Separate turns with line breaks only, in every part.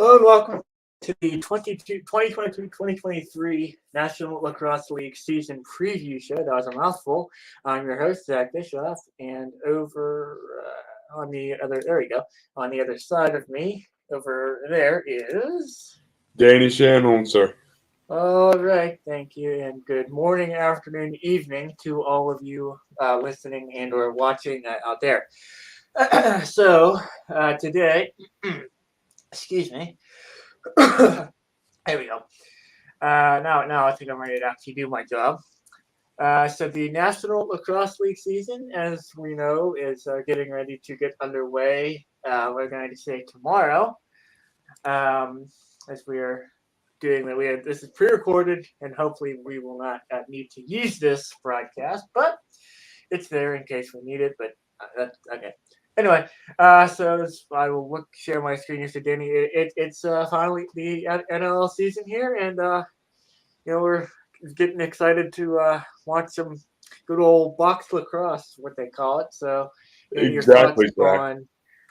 Hello and welcome to the 2022-2023 National Lacrosse League season preview show. That was a mouthful. I'm your host, Zach Bischoff, and over on the other side of me, over there is...
Danny Shannon, sir.
All right, thank you, and good morning, afternoon, evening to all of you listening and or watching out there. Today, excuse me. There we go. Now I think I'm ready to actually do my job. So the National Lacrosse League season, as we know, is getting ready to get underway. We're going to say tomorrow, as we are doing that. This is pre-recorded, and hopefully we will not need to use this broadcast, but it's there in case we need it. But that's okay. Anyway, so I will share my screen here. So Danny, it's finally the NLL season here, and we're getting excited to watch some good old box lacrosse, what they call it. So, your thoughts on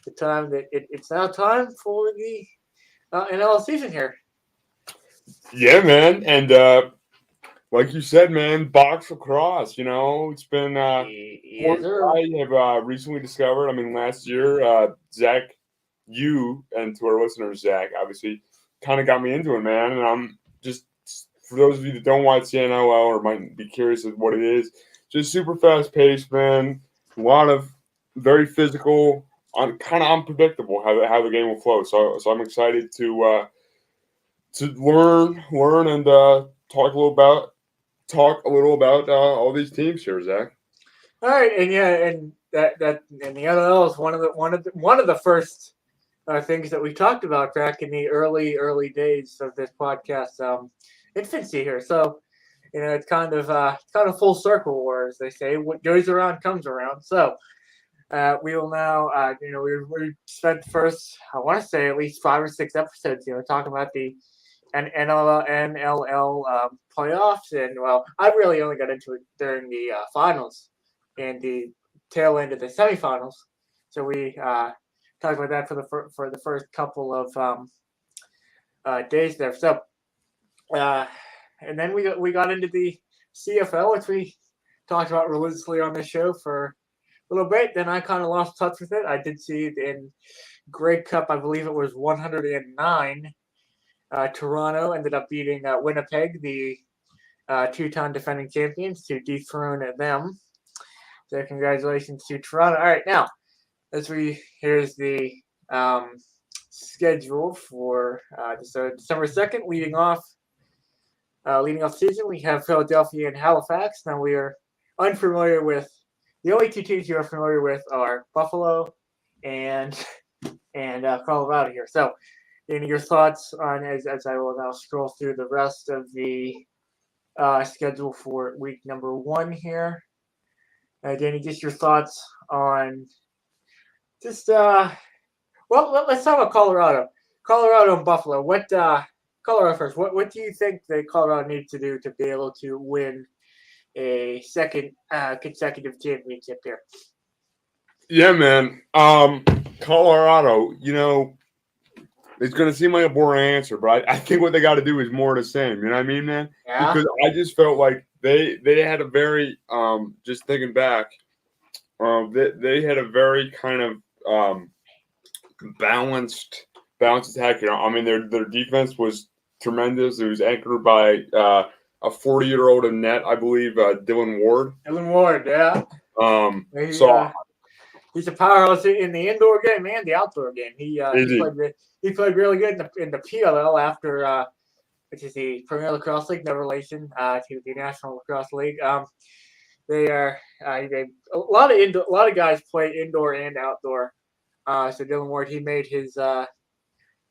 the time that it's now time for the NLL season here.
Yeah, man, and like you said, man, box lacrosse. It's been
Yes,
I have recently discovered. I mean, last year, Zach, you and to our listeners, Zach, obviously, kind of got me into it, man. And I'm just, for those of you that don't watch the NLL or might be curious of what it is, just super fast paced, man. A lot of very physical, kind of unpredictable how the game will flow. So I'm excited to learn and talk a little about all these teams here, Zach.
All right, and that and the NLL is one of the first things that we talked about back in the early days of this podcast infancy here. So it's kind of full circle, or as they say, what goes around comes around. So we will now we spent the first, I want to say, at least 5 or 6 episodes talking about the NLL playoffs, and I really only got into it during the finals and the tail end of the semifinals. So we talked about that for the first couple of days there. So and then we got into the CFL, which we talked about religiously on this show for a little bit. Then I kind of lost touch with it. I did see it in Grey Cup. I believe it was 109. Toronto ended up beating Winnipeg, the 2-time defending champions, to dethrone them. So congratulations to Toronto. All right, now here's the schedule for December 2nd, leading off season. We have Philadelphia and Halifax. Now we are unfamiliar with the only 2 teams you are familiar with are Buffalo and Colorado here. So, your thoughts on as I will now scroll through the rest of the schedule for week number 1 here. Danny, just your thoughts on let's talk about Colorado and Buffalo. What Colorado first? What do you think that Colorado needs to do to be able to win a second consecutive championship here?
Yeah, man. Colorado, it's going to seem like a boring answer, but I think what they got to do is more of the same. You know what I mean, man?
Yeah.
Because I just felt like they had a very just thinking back, they had a very kind of balanced attack. I mean, their defense was tremendous. It was anchored by a 40-year-old in net, I believe, Dylan Ward.
Yeah. He's a powerhouse in the indoor game and the outdoor game. He played really good in the PLL after, which is the Premier Lacrosse League, no relation to the National Lacrosse League. They are a lot of guys play indoor and outdoor. So Dylan Ward, he made his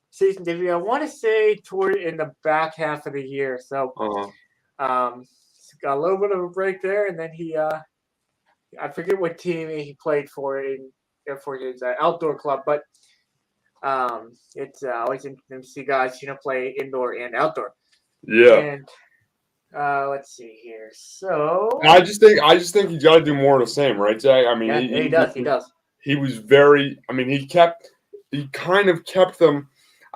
season debut, I want to say, toward in the back half of the year. So got a little bit of a break there, and then he I forget what team he played for his outdoor club, but it's always interesting to see guys play indoor and outdoor.
Yeah.
And let's see here. So
I just think he's got to do more of the same, right, Zach? I mean,
yeah, he does.
He was very. I mean, he kind of kept them.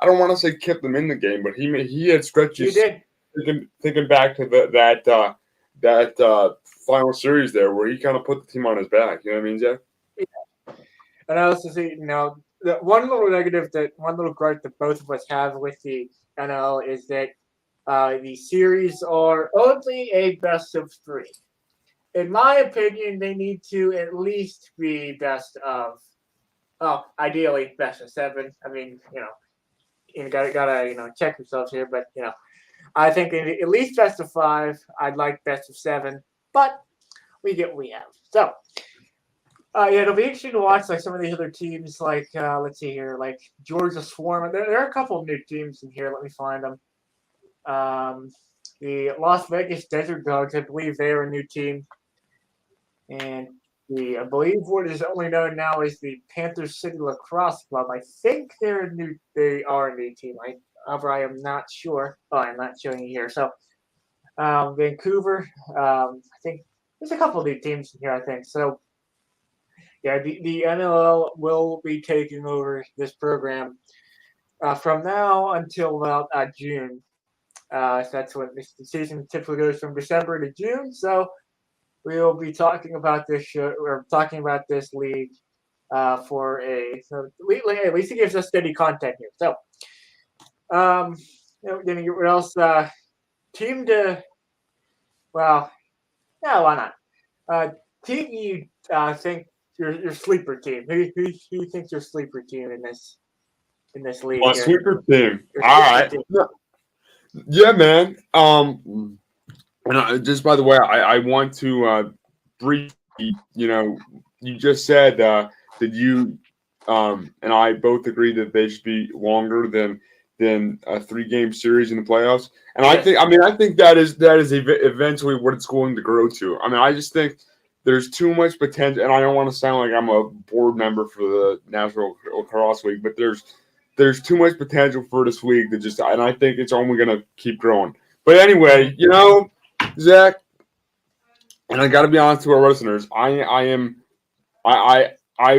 I don't want to say kept them in the game, but he had
You
stretches
did.
thinking back to that final series there where he kind of put the team on his back. You know what I mean, Jeff?
And I also see, the one little gripe that both of us have with the NL is that the series are only a best of 3. In my opinion, they need to at least be best of, ideally best of 7. I mean, you gotta check yourselves here, but I think at least best of 5. I'd like best of 7, but we get what we have. So. It'll be interesting to watch like some of these other teams. Like let's see here, like Georgia Swarm. There are a couple of new teams in here. Let me find them. The Las Vegas Desert Dogs. I believe they are a new team, and I believe what is only known now is the Panther City Lacrosse Club. I think they are a new team. However, I am not sure. Oh, I'm not showing you here. So Vancouver. I think there's a couple of new teams in here. I think so. Yeah, the NLL will be taking over this program from now until about June. So that's when the season typically goes from December to June. So we will be talking about this show. We're talking about this league for at least it gives us steady content here. So, what else? Team to well, yeah, why not? Team you think. Your sleeper team. Who you think's your sleeper team in this league?
My
here?
sleeper team.
Your
All
sleeper
right.
team.
Yeah, man. And just by the way, I want to briefly, you just said that you and I both agree that they should be longer than a 3-game series in the playoffs. And
Yes.
I think that is eventually what it's going to grow to. I mean, I just think there's too much potential, and I don't want to sound like I'm a board member for the National Lacrosse League, but there's too much potential for this league and I think it's only going to keep growing. But anyway, Zach, and I got to be honest to our listeners, I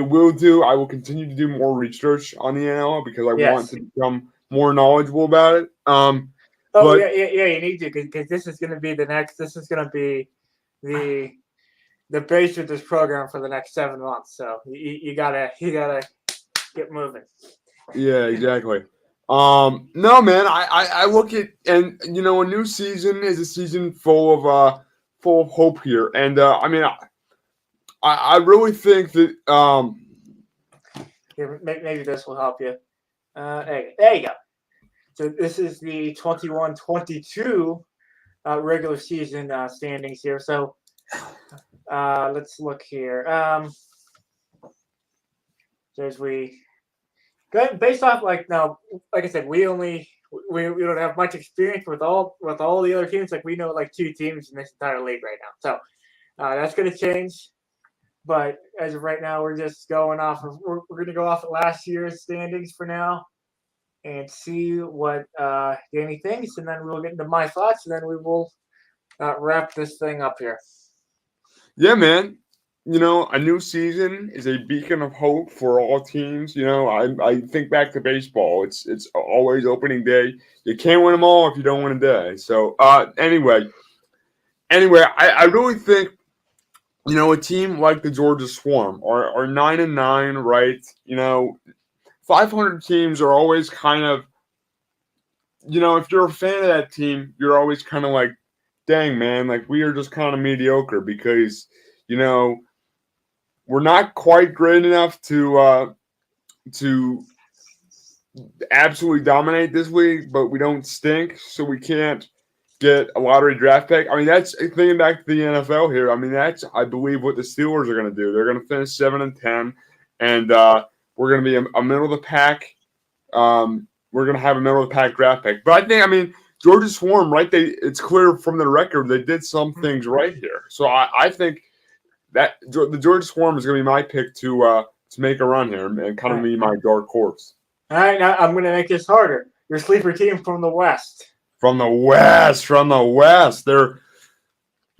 will continue to do more research on the NL because I want to become more knowledgeable about it.
Yeah, you need to because this is going to be This is going to be the base of this program for the next 7 months. So you gotta get moving.
Yeah, exactly. No, man, I look at and a new season is a season full of hope here, and I really think that
Here, maybe this will help you. There you go. So this is the 21-22 regular season standings here. So let's look here. Based off like I said, we don't have much experience with all the other teams. Like we know like 2 teams in this entire league right now. So that's going to change. But as of right now, we're just going off of we're going to go off of last year's standings for now, and see what Danny thinks, and then we'll get into my thoughts, and then we will wrap this thing up here.
Yeah, man. A new season is a beacon of hope for all teams. I think back to baseball. It's always opening day. You can't win them all if you don't win a day. So anyway, I really think a team like the Georgia Swarm are 9-9, right? 500 teams are always kind of, if you're a fan of that team, you're always kind of like, dang, man, like we are just kind of mediocre because, we're not quite great enough to absolutely dominate this league, but we don't stink, so we can't get a lottery draft pick. I mean, that's thinking back to the NFL here. I mean, that's I believe what the Steelers are going to do. They're going to finish 7-10, and we're going to be a middle of the pack. We're going to have a middle of the pack draft pick. But I think, Georgia Swarm, right? It's clear from the record they did some things right here. So I think that the Georgia Swarm is going to be my pick to make a run here and kind of be my dark horse.
All right, now I'm going to make this harder. Your sleeper team from the West.
From the West. They're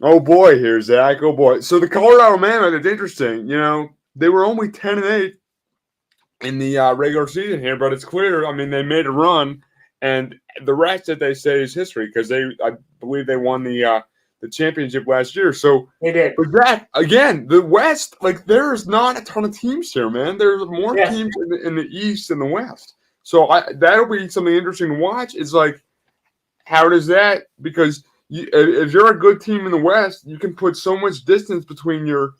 oh boy, here, Zach. Oh boy. So the Colorado Mammoth, it's interesting. They were only 10-8 in the regular season here, but it's clear. I mean, they made a run, and the rest that they say is history because I believe they won the championship last year. So,
They did.
but that again, the West, like there's not a ton of teams here, man. There's more
Yes.
teams in the East than the West. So that'll be something interesting to watch. Is like, how does that? Because if you're a good team in the West, you can put so much distance between your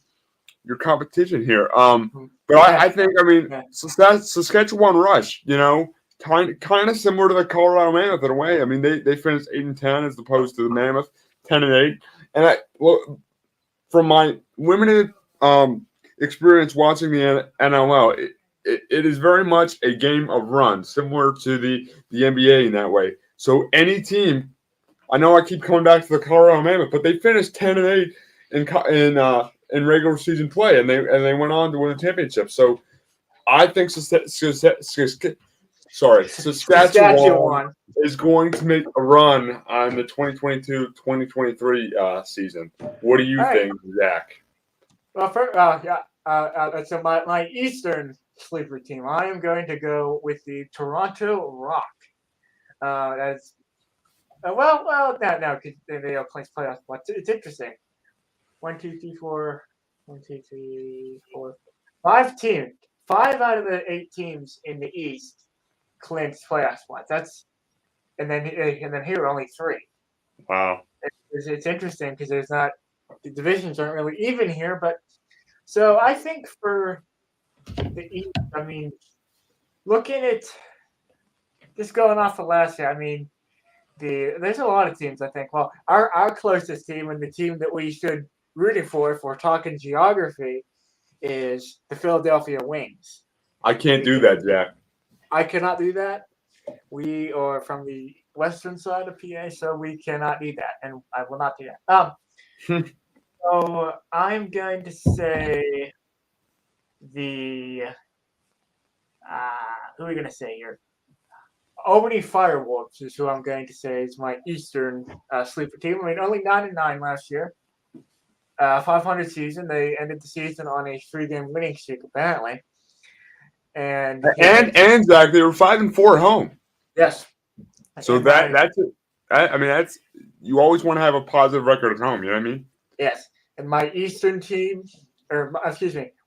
competition here. But I think, I mean, Saskatchewan Rush, you know, kind of similar to the Colorado Mammoth in a way. I mean, they finished 8-10 as opposed to the Mammoth 10-8. And from my limited experience watching the NLL, it is very much a game of runs, similar to the NBA in that way. So any team, I know I keep coming back to the Colorado Mammoth, but they finished 10-8 in regular season play, and they went on to win the championship. So I think Saskatchewan is going to make a run on the 2022-2023 season. What do you think, Zach?
Well, so my Eastern sleeper team, I am going to go with the Toronto Rock. That's no, because they don't play playoffs. But it's interesting. 1, 2, 3, 4. 1, 2, 3, 4, 5 teams. 5 out of the 8 teams in the East clinched playoff spots. And then here only 3.
Wow.
It's interesting because the divisions aren't really even here. But so I think for the East, I mean, looking at just going off of last year, I mean, there's a lot of teams. I think. Well, our closest team and the team that we should rooting for, if we're talking geography, is the Philadelphia Wings.
I can't do that, Jack.
I cannot do that. We are from the western side of PA, so we cannot do that, and I will not do that. So I'm going to say the who are we going to say here? Albany Firewolves is who I'm going to say is my Eastern sleeper team. I mean, only 9-9 last year. 500 season. They ended the season on a 3-game winning streak, apparently. And
Zach, they were 5-4 at home.
Yes.
So that's you always want to have a positive record at home. You know what I mean?
Yes. And my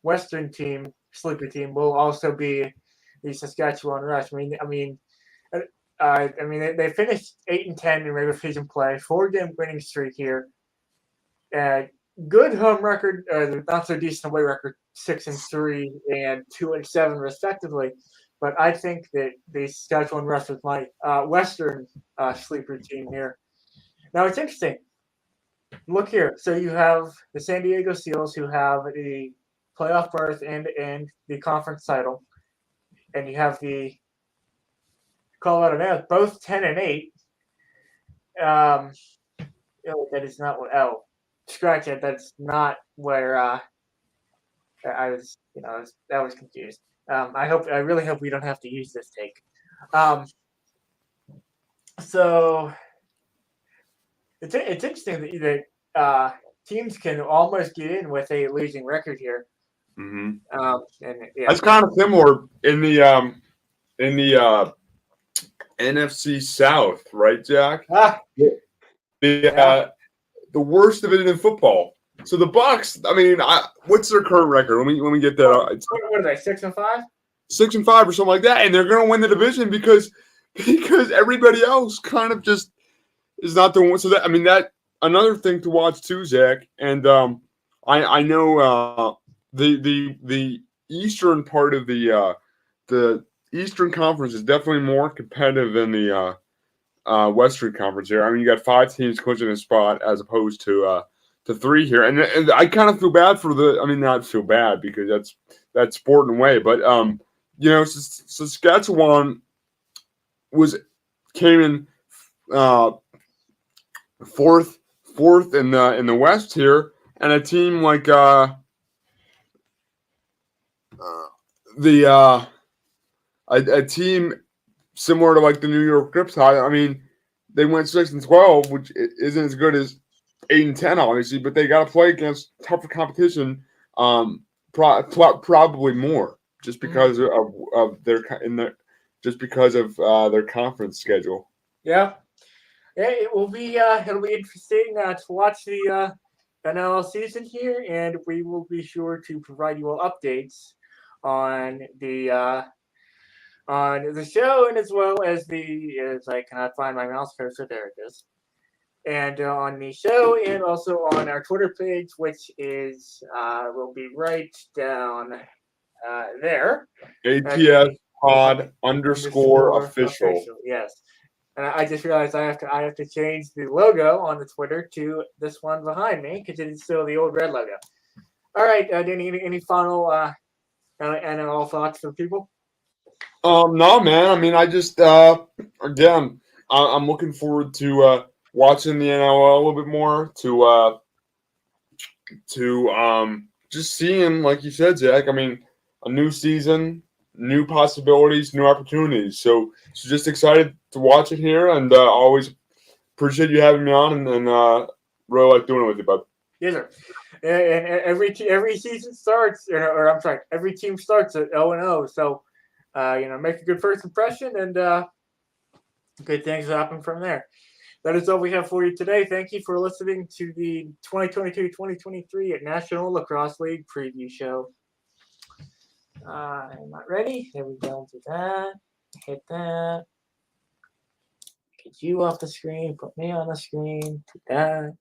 Western team, sleeper team will also be the Saskatchewan Rush. I mean, they finished 8-10 in regular season play, 4-game winning streak here. Good home record, not so decent away record, 6-3 and 2-7 respectively. But I think that the Saskatchewan Rush is my Western sleeper team here. Now it's interesting. Look here. So you have the San Diego Seals, who have the playoff berth and the conference title, and you have the Colorado Mammoth, both 10-8. That is not what. Oh, scratch it. That's not where I was. I was confused. I really hope we don't have to use this take. So it's interesting that teams can almost get in with a losing record here.
Mm-hmm. That's kind of similar in the NFC South, right, Jack? The worst division in football. So the Bucks. I mean, what's their current record? Let me get that.
What are they? 6-5?
6-5 or something like that, and they're going to win the division because everybody else kind of just is not doing one. So that another thing to watch too, Zach. And I know the eastern part of the Eastern Conference is definitely more competitive than the Western Conference here. I mean, you got 5 teams clinching a spot as opposed to 3 here, and I kind of feel bad for not feel bad because that's sport in a way, but Saskatchewan came in fourth in the West here, and a team like a team similar to like the New York Riptide. I mean, they went 6-12, which isn't as good as 8-10, obviously, but they got to play against tougher competition, probably more. just because of their conference schedule.
Yeah. Yeah, it will be it'll be interesting to watch the NLL season here, and we will be sure to provide you all updates on the show, and as well as as I cannot find my mouse cursor, there it is, and on the show, and also on our Twitter page, which is will be right down there.
ATS pod underscore official.
Yes. And I just realized I have to change the logo on the Twitter to this one behind me because it is still the old red logo. All right, any final NLL thoughts from people?
No, man. I mean, I just again, I'm looking forward to watching the NLL a little bit more, to just seeing, like you said, Zach. I mean, a new season, new possibilities, new opportunities. So just excited to watch it here, and always appreciate you having me on, and really like doing it with you, bud.
Yes, sir. And every season starts, or I'm sorry, every team starts at 0-0. So, make a good first impression, and good things happen from there. That is all we have for you today. Thank you for listening to the 2022-2023 National Lacrosse League preview show. I'm not ready. There we go. Do that. Hit that. Get you off the screen. Put me on the screen. Do that.